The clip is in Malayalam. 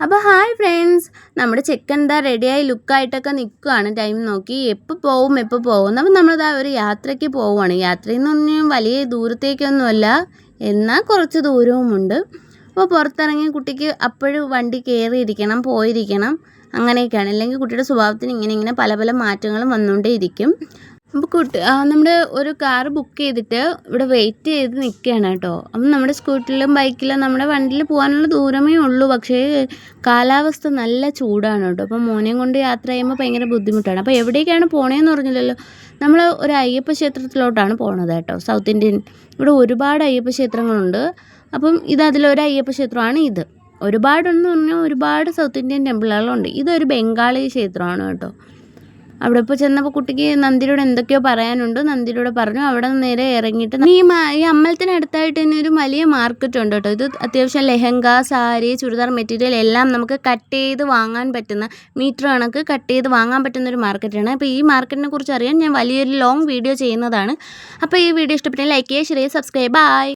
അപ്പോൾ ഹായ് ഫ്രണ്ട്സ്, നമ്മുടെ ചെക്കൻ ദാ റെഡിയായി ലുക്കായിട്ടൊക്കെ നിൽക്കുകയാണ് ടൈം നോക്കി. എപ്പോൾ പോകും അപ്പോൾ നമ്മളിതാ ഒരു യാത്രയ്ക്ക് പോവുകയാണ്. യാത്രയെന്ന് പറഞ്ഞാൽ വലിയ ദൂരത്തേക്കൊന്നുമല്ല, എന്നാൽ കുറച്ച് ദൂരവുമുണ്ട്. അപ്പോൾ പുറത്തിറങ്ങി കുട്ടിക്ക് അപ്പോഴും വണ്ടി കയറിയിരിക്കണം, പോയിരിക്കണം, അങ്ങനെയൊക്കെയാണ്. അല്ലെങ്കിൽ കുട്ടിയുടെ സ്വഭാവത്തിന് ഇങ്ങനെ പല പല മാറ്റങ്ങളും വന്നുകൊണ്ടേ ഇരിക്കും. അപ്പോൾ നമ്മുടെ ഒരു കാറ് ബുക്ക് ചെയ്തിട്ട് ഇവിടെ വെയിറ്റ് ചെയ്ത് നിൽക്കുകയാണ് കേട്ടോ. അപ്പം നമ്മുടെ സ്കൂട്ടറിലും ബൈക്കിലും നമ്മുടെ വണ്ടിയിൽ പോകാനുള്ള ദൂരമേ ഉള്ളൂ. പക്ഷേ കാലാവസ്ഥ നല്ല ചൂടാണ് കേട്ടോ. അപ്പോൾ മോനെയും കൊണ്ട് യാത്ര ചെയ്യുമ്പോൾ ഭയങ്കര ബുദ്ധിമുട്ടാണ്. അപ്പോൾ എവിടേക്കാണ് പോണേന്ന് പറഞ്ഞില്ലല്ലോ. നമ്മൾ ഒരു അയ്യപ്പ ക്ഷേത്രത്തിലോട്ടാണ് പോണത് കേട്ടോ. സൗത്ത് ഇന്ത്യൻ ഇവിടെ ഒരുപാട് അയ്യപ്പ ക്ഷേത്രങ്ങളുണ്ട്. അപ്പം അതിലൊരു അയ്യപ്പ ക്ഷേത്രമാണ് ഇത്. ഒരുപാടെന്ന് പറഞ്ഞാൽ ഒരുപാട് സൗത്ത് ഇന്ത്യൻ ടെമ്പിളുകളുണ്ട്. ഇതൊരു ബംഗാളി ക്ഷേത്രമാണ് കേട്ടോ. അവിടെ ഇപ്പോൾ ചെന്നപ്പോൾ കുട്ടിക്ക് നന്ദിയോട് എന്തൊക്കെയോ പറയാനുണ്ട്. നന്ദിയോട് പറഞ്ഞു. അവിടെ നിന്ന് നേരെ ഇറങ്ങിയിട്ട് ഈ അമ്പലത്തിനടുത്തായിട്ട് തന്നെ ഒരു വലിയ മാർക്കറ്റ് ഉണ്ട് കേട്ടോ. ഇത് അത്യാവശ്യം ലെഹങ്ക, സാരി, ചുരിദാർ മെറ്റീരിയൽ എല്ലാം നമുക്ക് കട്ട് ചെയ്ത് വാങ്ങാൻ പറ്റുന്ന, മീറ്റർ കണക്ക് കട്ട് ചെയ്ത് വാങ്ങാൻ പറ്റുന്ന ഒരു മാർക്കറ്റാണ്. അപ്പോൾ ഈ മാർക്കറ്റിനെ കുറിച്ച് അറിയാൻ ഞാൻ വലിയൊരു ലോങ് വീഡിയോ ചെയ്യുന്നതാണ്. അപ്പോൾ ഈ വീഡിയോ ഇഷ്ടപ്പെട്ടെങ്കിൽ ലൈക്ക് ചെയ്യുക, ഷെയർ ചെയ്യുക, സബ്സ്ക്രൈബ്. ബൈ.